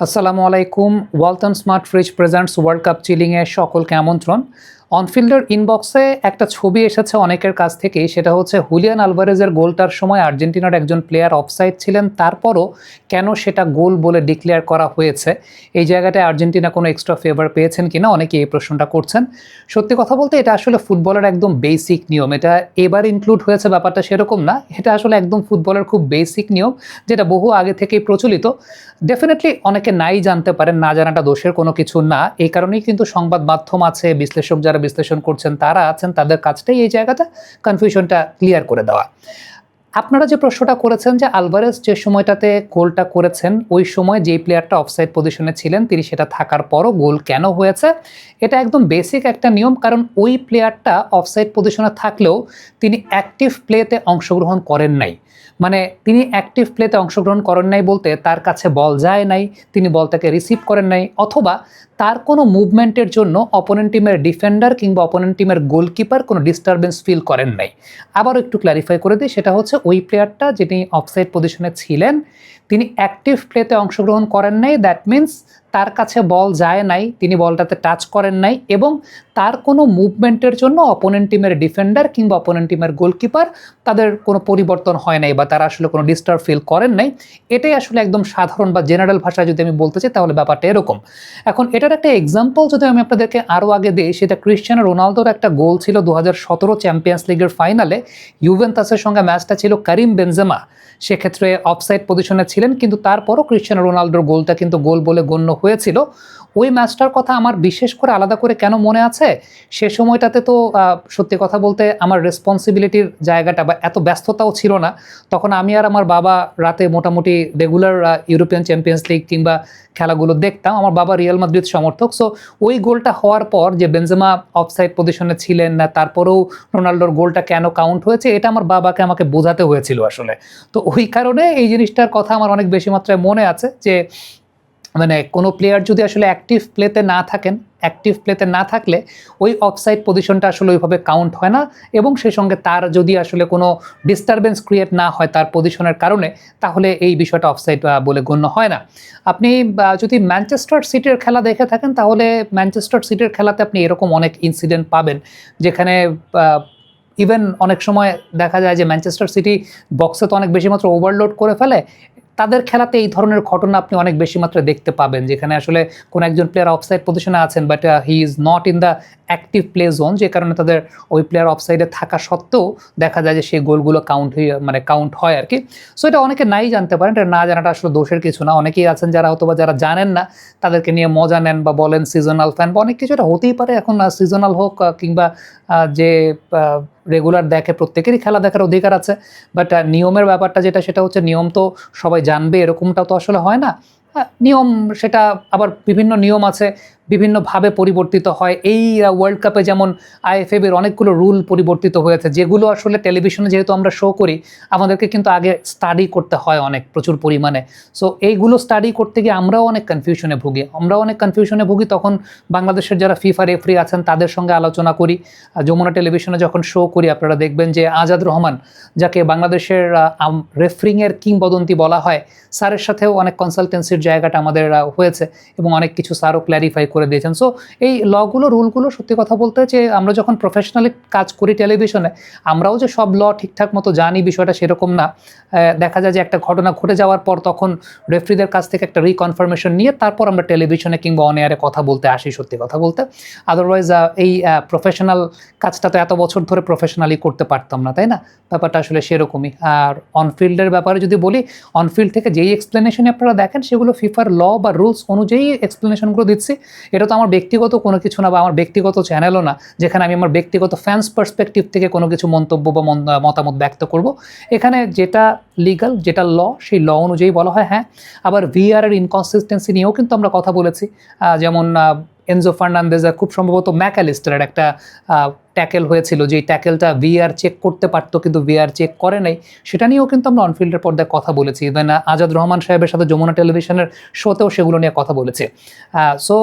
আসসালামু আলাইকুম। Walton smart fridge presents world cup চিলিংয়ে সকলকে আমন্ত্রণ। অনফিল্ডের ইনবক্সে একটা ছবি এসেছে অনেকের কাছ থেকেই, সেটা হচ্ছে হুলিয়ান আলভারেজের গোলটার সময় আর্জেন্টিনার একজন প্লেয়ার অফসাইড ছিলেন, তারপরও কেন সেটা গোল বলে ডিক্লেয়ার করা হয়েছে। এই জায়গাটায় আর্জেন্টিনা কোনো এক্সট্রা ফেভার পেয়েছেন কিনা অনেকে এই প্রশ্নটা করছেন। সত্যি কথা বলতে এটা আসলে ফুটবলের একদম বেসিক নিয়ম। এটা এবার ইনক্লুড হয়েছে ব্যাপারটা সেরকম না, এটা আসলে একদম ফুটবলের খুব বেসিক নিয়ম, যেটা বহু আগে থেকেই প্রচলিত। ডেফিনেটলি অনেকে নাই জানতে পারেন, না জানাটা দোষের কোনো কিছু না। এই কারণেই কিন্তু সংবাদ মাধ্যম আছে, বিশ্লেষক যারা বিশ্লেষণ করছেন তারা আছেন, তাদের কাজটাই এই জায়গাটা কনফিউশনটা ক্লিয়ার করে দেওয়া। আপনারা যে প্রশ্নটা করেছেন যে আলভারেজ যে সময়টাতে গোলটা করেছেন ওই সময় যেই প্লেয়ারটা অফসাইড পজিশনে ছিলেন তিনি সেটা থাকার পরও গোল কেন হয়েছে, এটা একদম বেসিক একটা নিয়ম। কারণ ওই প্লেয়ারটা অফসাইড পজিশনে থাকলেও তিনি অ্যাক্টিভ প্লেতে অংশগ্রহণ করেন নাই। মানে তিনি অ্যাক্টিভ প্লেতে অংশগ্রহণ করেন নাই বলতে তার কাছে বল যায় নাই, তিনি বলটাকে রিসিভ করেন নাই, অথবা তার কোনো মুভমেন্টের জন্য অপোনেন্ট টিমের ডিফেন্ডার কিংবা অপোনেন্ট টিমের গোলকিপার কোনো ডিস্টারবেন্স ফিল করেন নাই। আবারও একটু ক্ল্যারিফাই করে দিই, সেটা হচ্ছে ওই প্লেয়ারটা যিনি অফসাইড পজিশনে ছিলেন তিনি অ্যাক্টিভ প্লেতে অংশগ্রহণ করেন নাই। দ্যাট মিন্স তার কাছে বল যায় নাই, তিনি বলটাতে টাচ করেন নাই, এবং তার কোনো মুভমেন্টের জন্য অপোনেন্ট টিমের ডিফেন্ডার কিংবা অপোনেন্ট টিমের গোলকিপার তাদের কোনো পরিবর্তন হয় নাই বা তারা আসলে কোনো ডিস্টার্ব ফিল করেন নাই। এটাই আসলে একদম সাধারণ বা জেনারেল ভাষায় যদি আমি বলতে চাই তাহলে ব্যাপারটা এরকম। এখন এটার একটা এক্সাম্পল যদি আমি আপনাদেরকে আরও আগে দিই, সেটা ক্রিশ্চিয়ানো রোনালদোর একটা গোল ছিল 2017 চ্যাম্পিয়ন্স লিগের ফাইনালে। ইউভেন্টাসের সঙ্গে ম্যাচটা ছিল কারিম বেনজেমা, সেক্ষেত্রে অফসাইড পজিশনে ছিলেন, কিন্তু তারপরও ক্রিশ্চিয়ানো রোনালদোর গোলটা কিন্তু গোল বলে গণ্য হয়েছিল। ওই ম্যাচটার কথা আমার বিশেষ করে আলাদা করে কেন মনে আছে, সে সময়টাতে তো সত্যি কথা বলতে আমার রেসপন্সিবিলিটির জায়গাটা বা এত ব্যস্ততাও ছিল না। তখন আমি আর আমার বাবা রাতে মোটামুটি রেগুলার ইউরোপিয়ান চ্যাম্পিয়ন্স লিগ কিংবা খেলাগুলো দেখতাম। আমার বাবা রিয়াল মাদ্রিদ সমর্থক। সো ওই গোলটা হওয়ার পর যে বেনজেমা অফসাইড পজিশনে ছিলেন না, তারপরেও রোনাল্ডোর গোলটা কেন কাউন্ট হয়েছে, এটা আমার বাবাকে আমাকে বোঝাতে হয়েছিল আসলে। তো ওই কারণে এই জিনিসটার কথা আমার অনেক বেশি মাত্রায় মনে আছে যে মানে কোনো প্লেয়ার যদি আসলে অ্যাক্টিভ প্লেতে না থাকেন, অ্যাক্টিভ প্লেতে না থাকলে ওই অফসাইড পজিশনটা আসলে ওইভাবে কাউন্ট হয় না, এবং সেই সঙ্গে তার যদি আসলে কোনো ডিস্টারবেন্স ক্রিয়েট না হয় তার পজিশনের কারণে, তাহলে এই বিষয়টা অফসাইড বলে গণ্য হয় না। আপনি যদি ম্যানচেস্টার সিটির খেলা দেখে থাকেন তাহলে ম্যানচেস্টার সিটির খেলাতে আপনি এরকম অনেক ইনসিডেন্ট পাবেন, যেখানে ইভেন অনেক সময় দেখা যায় যে ম্যানচেস্টার সিটি বক্সে তো অনেক বেশি মাত্রা ওভারলোড করে ফেলে। তাদের খেলাতে এই ধরনের ঘটনা আপনি অনেক বেশি মাত্রায় দেখতে পাবেন, যেখানে আসলে কোনো একজন প্লেয়ার অফসাইড পজিশনে আছেন but he is not in the active play zone, যে কারণে তাদের ওই প্লেয়ার অফসাইডে থাকা সত্ত্বেও দেখা যায় যে সেই গোলগুলো কাউন্ট হয় আর কি। সো এটা অনেকে নাই জানতে পারেন, এটা না জানাটা আসলে দোষের কিছু না। অনেকেই আছেন যারা হয়তোবা যারা জানেন না তাদেরকে নিয়ে মজা নেন বা বলেন সিজনাল ফ্যান বা অনেক কিছু, এটা হতেই পারে। এখন সিজনাল হোক কিংবা যে রেগুলার দেখে, প্রত্যেকেরই খেলা দেখার অধিকার আছে। বাট নিয়মের ব্যাপারটা যেটা, সেটা হচ্ছে নিয়ম তো সবাই জানবে এরকমটা তো আসলে হয় না। নিয়ম সেটা আবার বিভিন্ন নিয়ম আছে, বিভিন্নভাবে পরিবর্তিত হয়। এই ওয়ার্ল্ড কাপে যেমন আইএফএবের অনেকগুলো রুল পরিবর্তিত হয়েছে, যেগুলো আসলে টেলিভিশনে যেহেতু আমরা শো করি আমাদেরকে কিন্তু আগে স্টাডি করতে হয় অনেক প্রচুর পরিমাণে। সো এইগুলো স্টাডি করতে গিয়ে আমরাও অনেক কনফিউশনে ভুগি। তখন বাংলাদেশের যারা ফিফা রেফারি আছেন তাদের সঙ্গে আলোচনা করি। যমুনা টেলিভিশনে যখন শো করি আপনারা দেখবেন যে আজাদ রহমান, যাকে বাংলাদেশের রেফারিংয়ের কিংবদন্তি বলা হয়, স্যারের সাথেও অনেক কনসালটেন্সির জায়গাটা আমাদের হয়েছে এবং অনেক কিছু স্যারও ক্ল্যারিফাই করে দিয়েছেন। সো এই রুলগুলো সত্যি কথা বলতে যে আমরা যখন প্রফেশনালি কাজ করি টেলিভিশনে, আমরাও যে সব ঠিকঠাক মতো জানি বিষয়টা সেরকম না। দেখা যায় যে একটা ঘটনা ঘটে যাওয়ার পর তখন রেফারিদের কাছ থেকে একটা রিকনফার্মেশন নিয়ে তারপর আমরা টেলিভিশনে কিংবা অন এয়ারে কথা বলতে আসি সত্যি কথা বলতে। আদারওয়াইজ এই প্রফেশনাল কাজটা তো এত বছর ধরে প্রফেশনালি করতে পারতাম না, তাই না? ব্যাপারটা আসলে সেরকমই। আর অনফিল্ডের ব্যাপারে যদি বলি, অনফিল্ড থেকে যেই এক্সপ্লেনেশন আপনারা দেখেন সেগুলো ফিফার বা রুলস অনুযায়ী এক্সপ্লেনেশনগুলো দিচ্ছি। এটা তো আমার ব্যক্তিগত কোনো কিছু না বা আমার ব্যক্তিগত চ্যানেলও না যেখানে আমি আমার ব্যক্তিগত ফ্যান্স পার্সপেক্টিভ থেকে কোনো কিছু মন্তব্য বা মতামত ব্যক্ত করব। এখানে যেটা লিগাল, যেটা সেই অনুযায়ী বলা হয়। হ্যাঁ, আবার ভিআর এর ইনকনসিস্টেন্সি নিয়েও কিন্তু আমরা কথা বলেছি। যেমন এনজো ফার্নান্দেজ খুব সম্ভবত ম্যাকঅ্যালিস্টারের একটা ট্যাকেল হয়েছিল, যেই ট্যাকেলটা ভিআর চেক করতে পারতো কিন্তু ভিআর চেক করে নাই, সেটা নিয়েও কিন্তু আমরা অনফিল্ডের পর্দায় কথা বলেছি। ইভেন আজাদ রহমান সাহেবের সাথে যমুনা টেলিভিশনের শোতেও সেগুলো নিয়ে কথা বলেছি। সো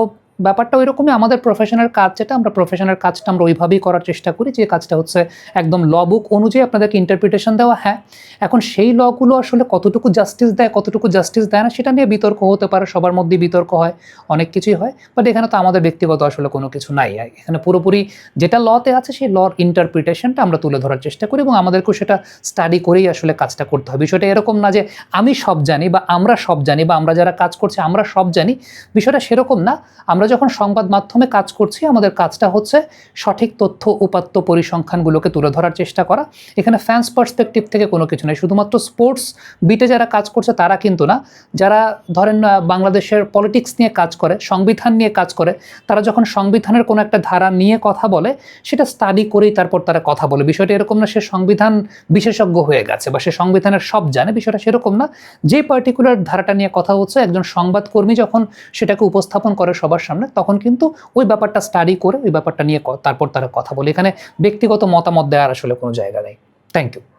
ব্যাপারটা ওইরকমই। আমাদের প্রফেশনের কাজ যেটা, আমরা প্রফেশনের কাজটা আমরা ওইভাবেই করার চেষ্টা করি, যে কাজটা হচ্ছে একদম ল বুক অনুযায়ী আপনাদেরকে ইন্টারপ্রিটেশন দেওয়া। হ্যাঁ, এখন সেই লগুলো আসলে কতটুকু জাস্টিস দেয়, কতটুকু জাস্টিস দেয় না, সেটা নিয়ে বিতর্ক হতে পারে, সবার মধ্যেই বিতর্ক হয়, অনেক কিছুই হয়। বাট এখানে তো আমাদের ব্যক্তিগত আসলে কোনো কিছু নাই। এখানে পুরোপুরি যেটা লতে আছে সেই লর ইন্টারপ্রিটেশনটা আমরা তুলে ধরার চেষ্টা করি, এবং আমাদেরকেও সেটা স্টাডি করেই আসলে কাজটা করতে হয়। বিষয়টা এরকম না যে আমি সব জানি বা আমরা সব জানি বা আমরা যারা কাজ করছি আমরা সব জানি, বিষয়টা সেরকম না। আমরা যখন সংবাদ মাধ্যমে কাজ করছি, আমাদের কাজটা হচ্ছে সঠিক তথ্য, উপাত্ত, পরিসংখ্যানগুলোকে তুলে ধরার চেষ্টা করা। এখানে ফ্যান্স পার্সপেক্টিভ থেকে কোনো কিছু নেই। শুধুমাত্র স্পোর্টস বিটে যারা কাজ করছে তারা কিন্তু না, যারা ধরেন বাংলাদেশের পলিটিক্স নিয়ে কাজ করে, সংবিধান নিয়ে কাজ করে, তারা যখন সংবিধানের কোনো একটা ধারা নিয়ে কথা বলে, সেটা স্টাডি করেই তারপর তারা কথা বলে। বিষয়টা এরকম না সে সংবিধান বিশেষজ্ঞ হয়ে গেছে বা সে সংবিধানের সব জানে, বিষয়টা সেরকম না। যে পার্টিকুলার ধারাটা নিয়ে কথা হচ্ছে, একজন সংবাদকর্মী যখন সেটাকে উপস্থাপন করে সবার সামনে, তখন কিন্তু ওই ব্যাপারটা স্টাডি করে ওই ব্যাপারটা নিয়ে তারপর তারা কথা বলে। এখানে ব্যক্তিগত মতামত দেওয়ার আসলে কোনো জায়গা নেই। Thank you.